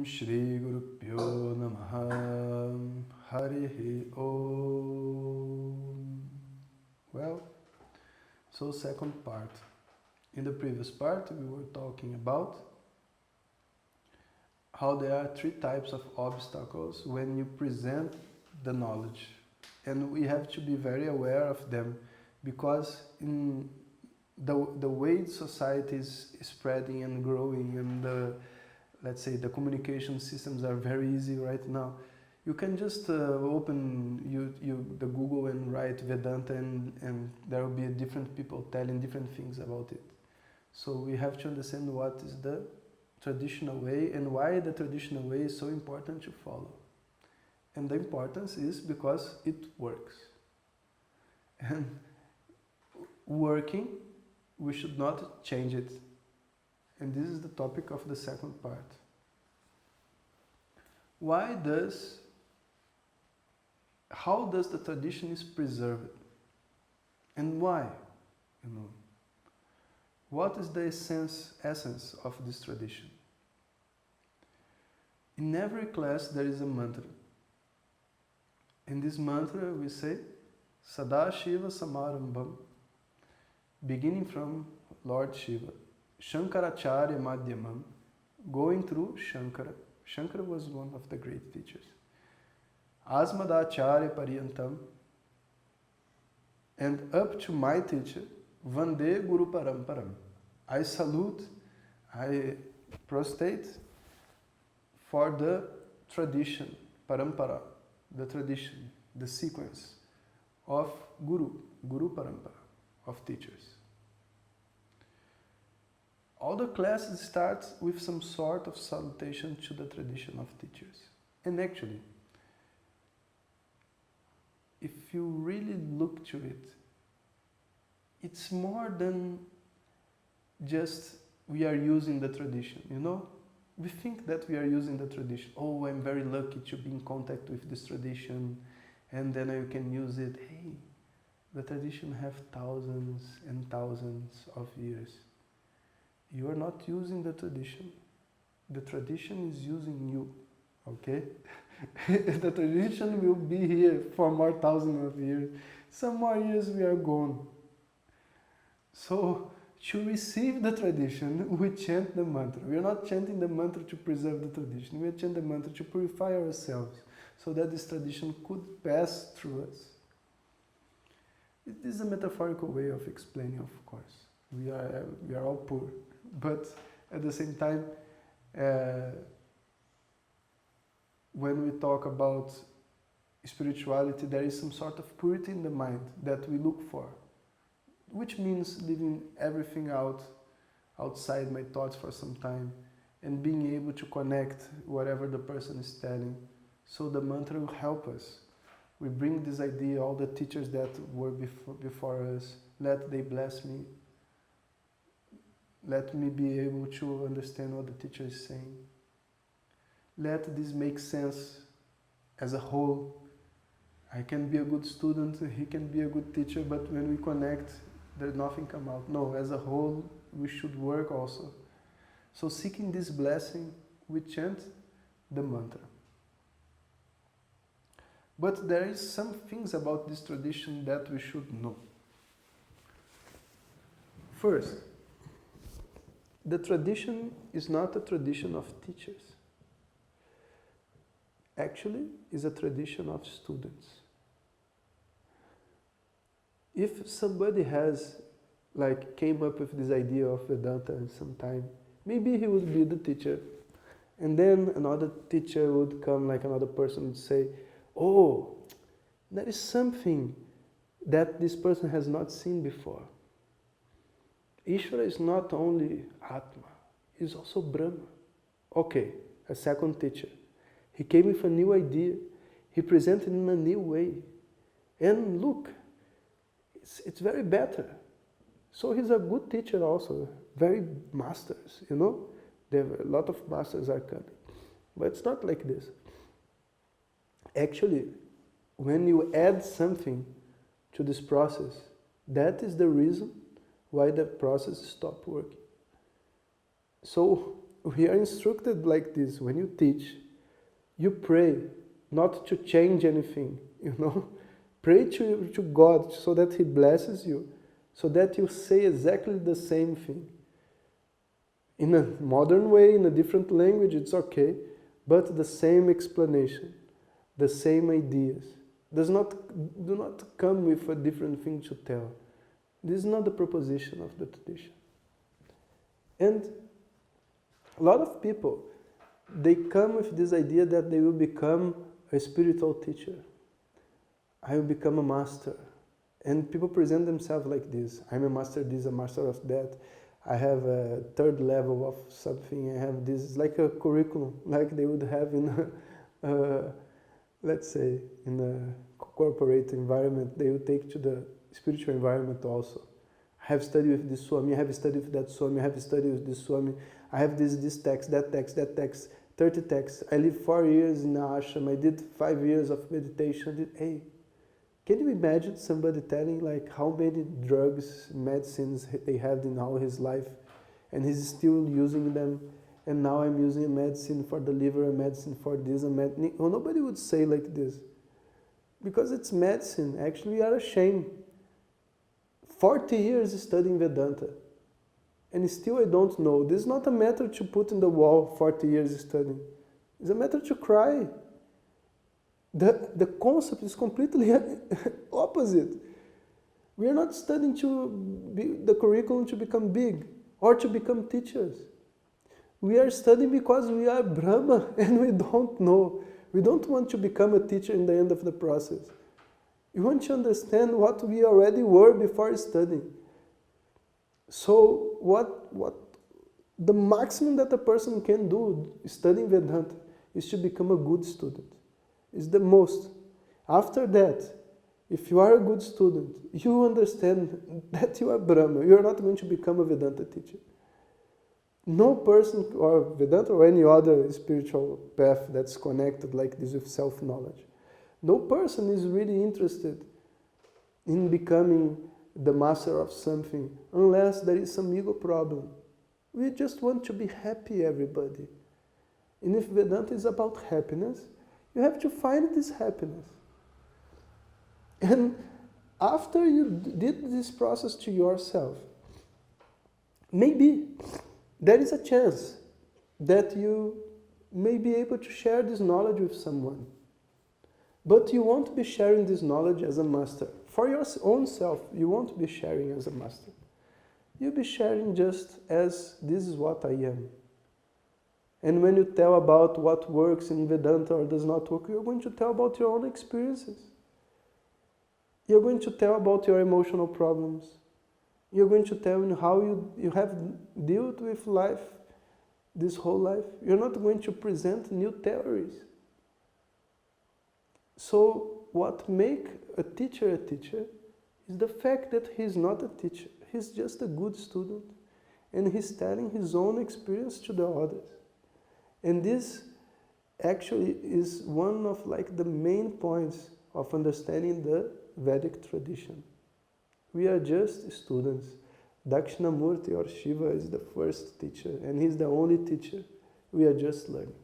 Shri Gurupyo Namaha Harihi Om. Well, so second part. In the previous part we were talking about how there are three types of obstacles when you present the knowledge. And we have to be very aware of them because in the way society is spreading and growing and let's say the communication systems are very easy right now. You can just open the Google and write Vedanta and there will be different people telling different things about it. So we have to understand what is the traditional way and why the traditional way is so important to follow. And the importance is because it works. And working, we should not change it. And this is the topic of the second part. How does the tradition is preserved? And why? What is the essence of this tradition? In every class there is a mantra. In this mantra we say Sada Shiva Samarambham, beginning from Lord Shiva, Shankaracharya Madhyamam, going through Shankara. Shankara was one of the great teachers. Asmadacharya Paryantam, and up to my teacher, Vande Guru Paramparam. I salute, I prostrate for the tradition, Parampara, the tradition, the sequence of Guru Parampara, of teachers. All the classes start with some sort of salutation to the tradition of teachers. And actually, if you really look to it, it's more than just we are using the tradition, We think that we are using the tradition. Oh, I'm very lucky to be in contact with this tradition and then I can use it. Hey, the tradition have thousands and thousands of years. You are not using the tradition. The tradition is using you, okay? The tradition will be here for more thousands of years. Some more years we are gone. So, to receive the tradition, we chant the mantra. We are not chanting the mantra to preserve the tradition. We chant the mantra to purify ourselves so that this tradition could pass through us. It is a metaphorical way of explaining, of course. We are all poor. But at the same time, when we talk about spirituality, there is some sort of purity in the mind that we look for, which means leaving everything outside my thoughts for some time and being able to connect whatever the person is telling. So the mantra will help us. We bring this idea, all the teachers that were before us, let they bless me. Let me be able to understand what the teacher is saying. Let this make sense as a whole. I can be a good student, he can be a good teacher, but when we connect, there's nothing come out. No, as a whole, we should work also. So seeking this blessing, we chant the mantra. But there is some things about this tradition that we should know. First, the tradition is not a tradition of teachers. Actually, it's a tradition of students. If somebody came up with this idea of Vedanta at some time, maybe he would be the teacher. And then another teacher would come, another person would say, oh, there is something that this person has not seen before. Ishvara is not only Atma, he is also Brahma. Okay, a second teacher. He came with a new idea. He presented in a new way. And look, it's very better. So he's a good teacher also. Very masters, There are a lot of masters are coming. But it's not like this. Actually, when you add something to this process, that is the reason why the process stopped working. So we are instructed like this. When you teach, you pray not to change anything, you know. Pray to God so that He blesses you, so that you say exactly the same thing. In a modern way, in a different language, it's okay, but the same explanation, the same ideas. Do not come with a different thing to tell. This is not the proposition of the tradition. And a lot of people, they come with this idea that they will become a spiritual teacher. I will become a master. And people present themselves like this. I'm a master this, a master of that. I have a third level of something. I have this. It's like a curriculum, like they would have in let's say, in a corporate environment. They would take to the spiritual environment also. I have studied with this Swami, I have studied with that Swami, I have studied with this Swami, I have this text, that text, 30 texts. I lived 4 years in the ashram, I did 5 years of meditation. Hey, can you imagine somebody telling like how many drugs, medicines they had in all his life, and he's still using them, and now I'm using a medicine for the liver, a medicine for this, well, nobody would say like this. Because it's medicine. Actually, we are ashamed. 40 years studying Vedanta, and still I don't know. This is not a matter to put in the wall, 40 years studying. It's a matter to cry. The concept is completely opposite. We are not studying the curriculum to become big or to become teachers. We are studying because we are Brahma and we don't know. We don't want to become a teacher in the end of the process. We want to understand what we already were before studying. So what the maximum that a person can do studying Vedanta is to become a good student. It's the most. After that, if you are a good student, you understand that you are Brahma. You are not going to become a Vedanta teacher. No person, or Vedanta or any other spiritual path that's connected like this with self-knowledge, no person is really interested in becoming the master of something unless there is some ego problem. We just want to be happy, everybody. And if Vedanta is about happiness, you have to find this happiness. And after you did this process to yourself, maybe there is a chance that you may be able to share this knowledge with someone. But you won't be sharing this knowledge as a master. For your own self, you won't be sharing as a master. You'll be sharing just as this is what I am. And when you tell about what works in Vedanta or does not work, you're going to tell about your own experiences. You're going to tell about your emotional problems. You're going to tell how you have dealt with life, this whole life. You're not going to present new theories. So what makes a teacher is the fact that he's not a teacher. He's just a good student. And he's telling his own experience to the others. And this actually is one of like the main points of understanding the Vedic tradition. We are just students. Dakshinamurti or Shiva is the first teacher and he's the only teacher. We are just learning.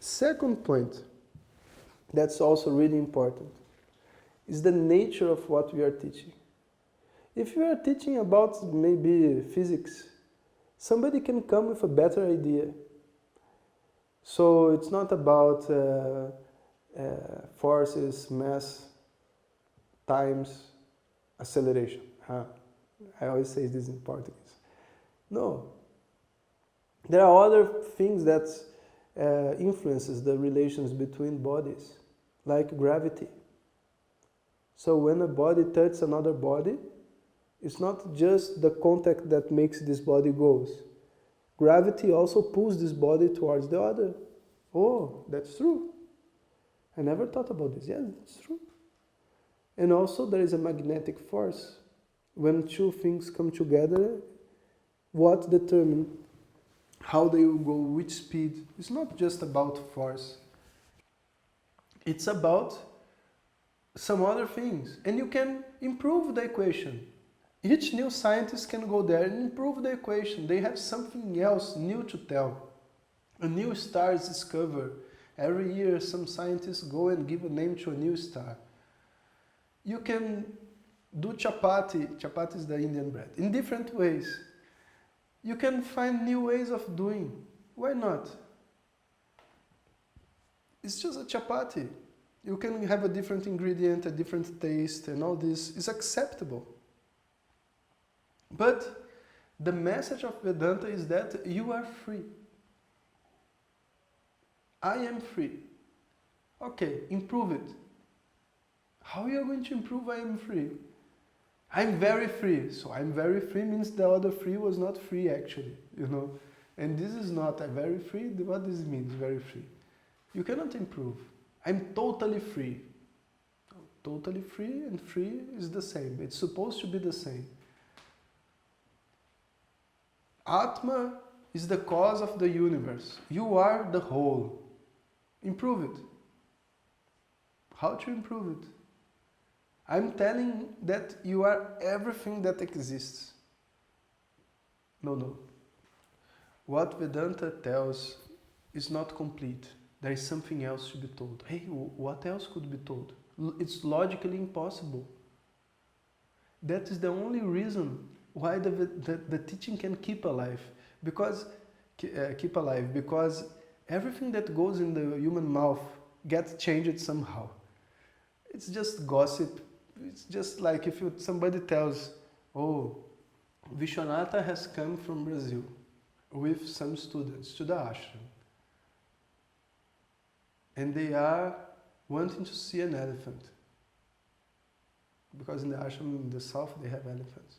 Second point, that's also really important, is the nature of what we are teaching. If we are teaching about maybe physics, somebody can come with a better idea. So it's not about forces, mass, times, acceleration. I always say this in Portuguese. No. There are other things that influences the relations between bodies, like gravity. So when a body touches another body, it's not just the contact that makes this body goes. Gravity also pulls this body towards the other. Oh, that's true. I never thought about this. Yes, it's true. And also there is a magnetic force. When two things come together, what determines how they will go, which speed? It's not just about force. It's about some other things. And you can improve the equation. Each new scientist can go there and improve the equation. They have something else new to tell. A new star is discovered. Every year some scientists go and give a name to a new star. You can do chapati, chapati is the Indian bread, in different ways. You can find new ways of doing. Why not? It's just a chapati. You can have a different ingredient, a different taste, and all this is acceptable. But the message of Vedanta is that you are free. I am free. Okay, improve it. How are you going to improve I am free? I'm very free. So I'm very free means the other free was not free actually, you know. And this is not a very free. What does it mean, very free? You cannot improve. I'm totally free. Totally free and free is the same. It's supposed to be the same. Atma is the cause of the universe. You are the whole. Improve it. How to improve it? I'm telling that you are everything that exists. No. What Vedanta tells is not complete. There is something else to be told. Hey, what else could be told? It's logically impossible. That is the only reason why the teaching can keep alive. Because everything that goes in the human mouth gets changed somehow. It's just gossip. It's just like if somebody tells, oh, Vishwanatha has come from Brazil with some students to the ashram. And they are wanting to see an elephant. Because in the ashram in the south they have elephants.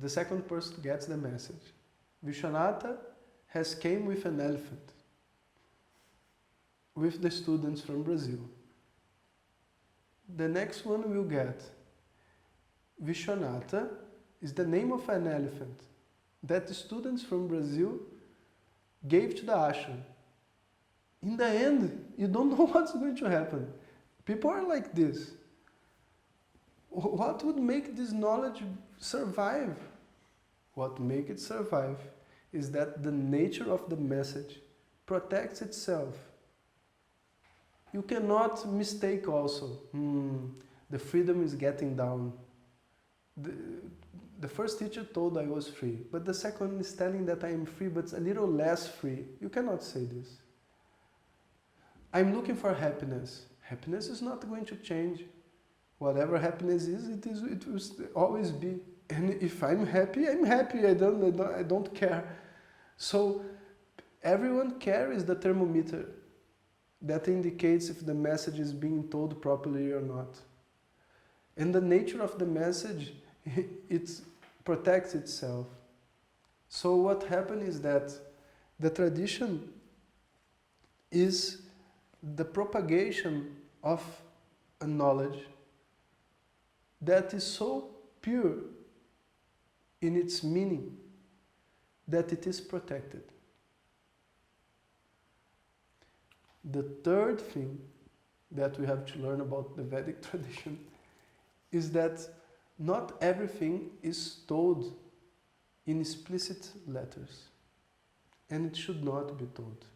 The second person gets the message. Vishwanatha has came with an elephant. With the students from Brazil. The next one will get Vishwanatha is the name of an elephant that the students from Brazil gave to the ashram. In the end, you don't know what's going to happen. People are like this. What would make this knowledge survive? What makes it survive is that the nature of the message protects itself. You cannot mistake also, the freedom is getting down. The first teacher told I was free, but the second is telling that I am free, but it's a little less free. You cannot say this. I'm looking for happiness. Happiness is not going to change. Whatever happiness is, it will always be. And if I'm happy, I'm happy. I don't care. So everyone carries the thermometer that indicates if the message is being told properly or not. And the nature of the message, it protects itself. So what happened is that the tradition is the propagation of a knowledge that is so pure in its meaning that it is protected. The third thing that we have to learn about the Vedic tradition is that not everything is told in explicit letters, and it should not be told.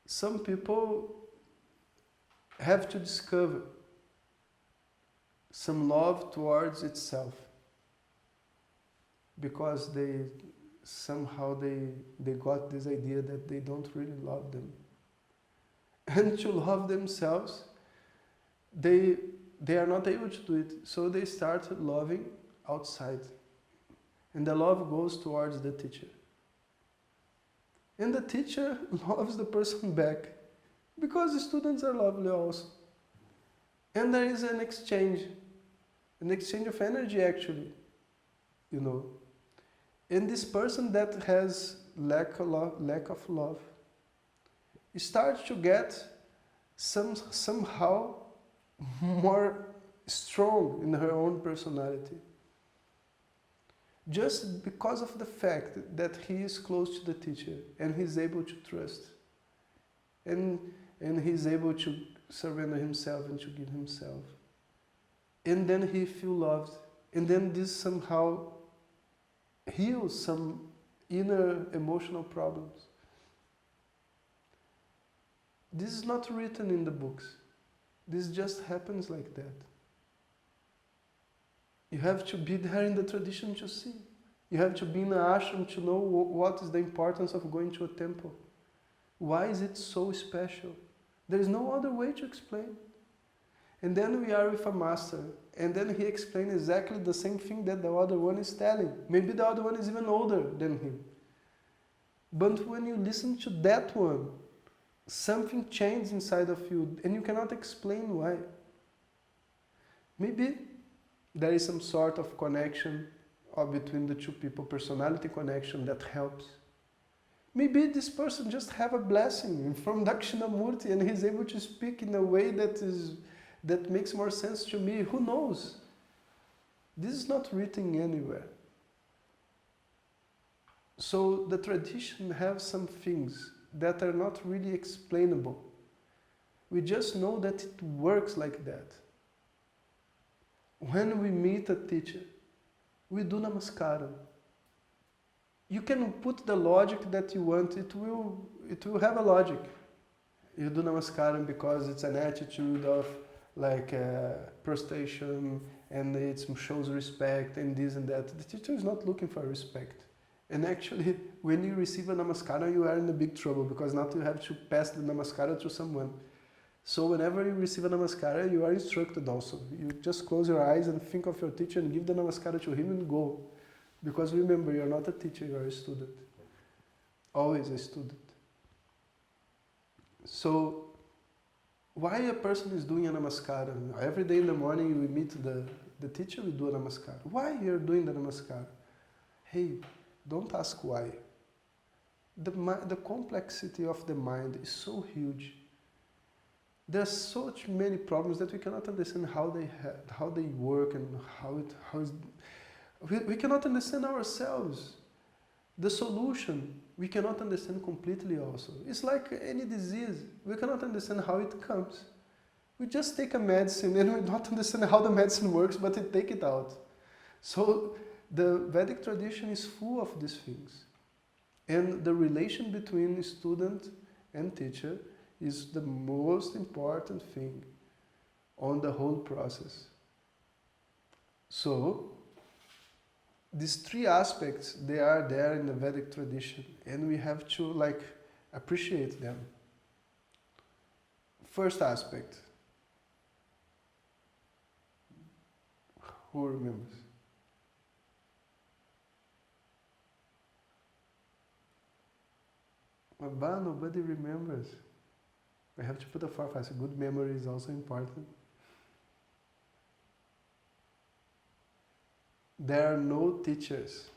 Some people have to discover some love towards itself because they got this idea that they don't really love them. And to love themselves, they are not able to do it, so they start loving outside. And the love goes towards the teacher. And the teacher loves the person back, because the students are lovely also. And there is an exchange of energy actually, you know. And this person that has lack of love starts to get somehow more strong in her own personality. Just because of the fact that he is close to the teacher and he's able to trust. And he's able to surrender himself and to give himself. and then he feel loved, and then this somehow heals some inner emotional problems. This is not written in the books. This just happens like that. You have to be there in the tradition to see. You have to be in an ashram to know what is the importance of going to a temple. Why is it so special? There is no other way to explain. And then we are with a master, and then he explains exactly the same thing that the other one is telling. Maybe the other one is even older than him. But when you listen to that one, something changes inside of you, and you cannot explain why. Maybe there is some sort of connection between the two people, personality connection that helps. Maybe this person just have a blessing from Dakshinamurti and he's able to speak in a way that makes more sense to me. Who knows? This is not written anywhere. So the tradition has some things that are not really explainable. We just know that it works like that. When we meet a teacher, we do namaskaram. You can put the logic that you want, it will have a logic. You do namaskaram because it's an attitude of like prostration, and it shows respect and this and that. The teacher is not looking for respect. And actually, when you receive a namaskara, you are in a big trouble because now you have to pass the namaskara to someone. So whenever you receive a namaskara, you are instructed also. You just close your eyes and think of your teacher and give the namaskara to him and go. Because remember, you are not a teacher, you are a student. Always a student. So, why a person is doing a namaskara? Every day in the morning we meet the teacher, we do a namaskara. Why you are doing the namaskara? Hey, don't ask why. The complexity of the mind is so huge. There are such many problems that we cannot understand how they work and we cannot understand ourselves. The solution we cannot understand completely also. It's like any disease. We cannot understand how it comes. We just take a medicine and we don't understand how the medicine works, but we take it out. So the Vedic tradition is full of these things. And the relation between student and teacher is the most important thing on the whole process. So, these three aspects, they are there in the Vedic tradition, and we have to appreciate them. First aspect. Who remembers? But nobody remembers. I have to put a forecast. Good memory is also important. There are no teachers.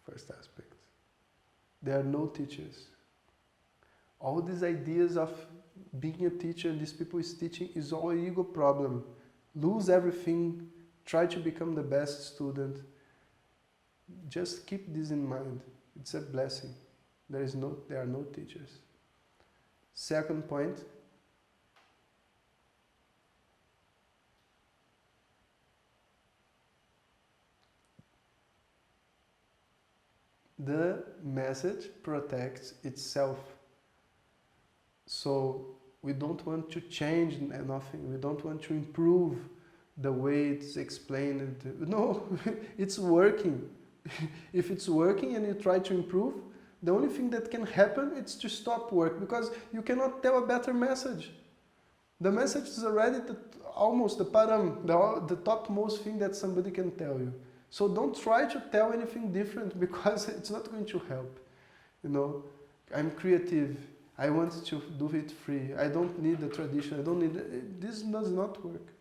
First aspect. There are no teachers. All these ideas of being a teacher and these people is teaching is all an ego problem. Lose everything. Try to become the best student. Just keep this in mind. It's a blessing. There are no teachers. Second point. The message protects itself. So we don't want to change nothing. We don't want to improve the way it's explained. No, it's working. If it's working and you try to improve, the only thing that can happen is to stop work, because you cannot tell a better message. The message is already almost the topmost thing that somebody can tell you. So don't try to tell anything different, because it's not going to help. I'm creative. I want to do it free. I don't need the tradition. I don't need it. This does not work.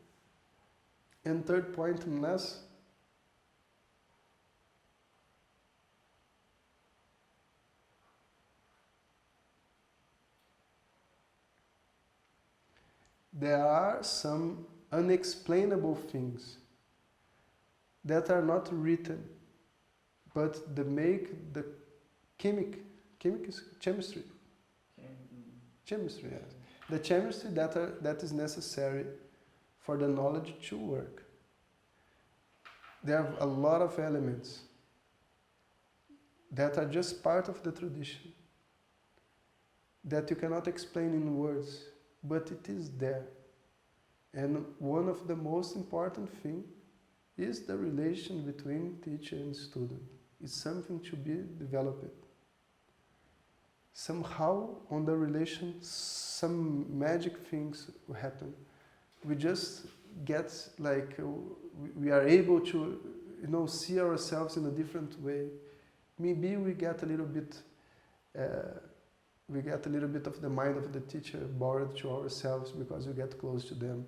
And third point, unless there are some unexplainable things that are not written, but they make the chemistry, yes. The chemistry that is necessary for the knowledge to work. there are a lot of elements that are just part of the tradition, that you cannot explain in words, but it is there. And one of the most important things is the relation between teacher and student. It's something to be developed. Somehow on the relation, some magic things happen. We just get like, we are able to, see ourselves in a different way. Maybe we get a little bit of the mind of the teacher borrowed to ourselves because we get close to them,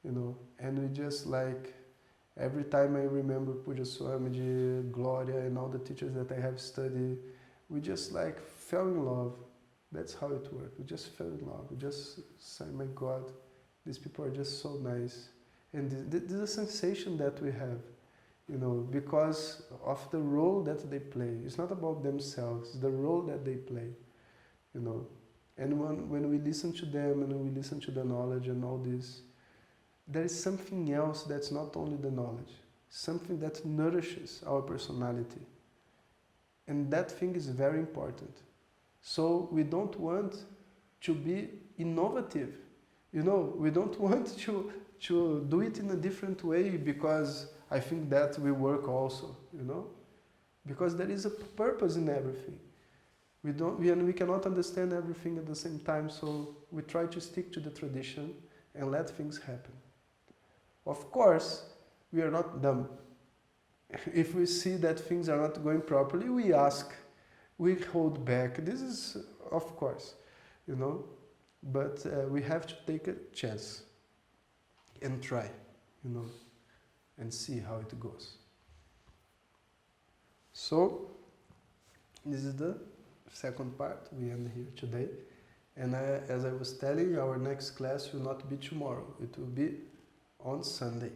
and we just like, every time I remember Puja Swamiji, Gloria, and all the teachers that I have studied, we just like fell in love. That's how it worked. We just fell in love. We just say, my God, these people are just so nice. And this is a sensation that we have, because of the role that they play. It's not about themselves, it's the role that they play, And when we listen to them and we listen to the knowledge and all this, there is something else that's not only the knowledge, something that nourishes our personality. And that thing is very important. So we don't want to be innovative. We don't want to do it in a different way because I think that will work also, Because there is a purpose in everything. We cannot understand everything at the same time, so we try to stick to the tradition and let things happen. Of course, we are not dumb. If we see that things are not going properly, we ask, we hold back. This is, of course, But we have to take a chance and try, and see how it goes. So, this is the second part. We end here today. And as I was telling you, our next class will not be tomorrow. It will be on Sunday.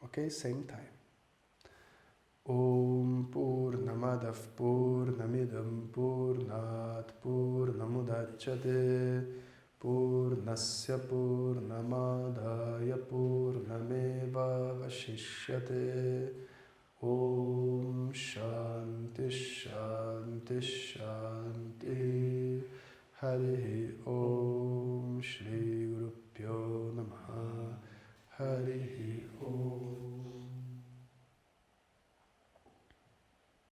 Okay, same time. Om Purnamadav Purnamidam Purnat Purnamudachyate Purnasya Purnamadaya Purnameva Vashishyate. Om Shanti Shanti Shanti. Hare Om Shri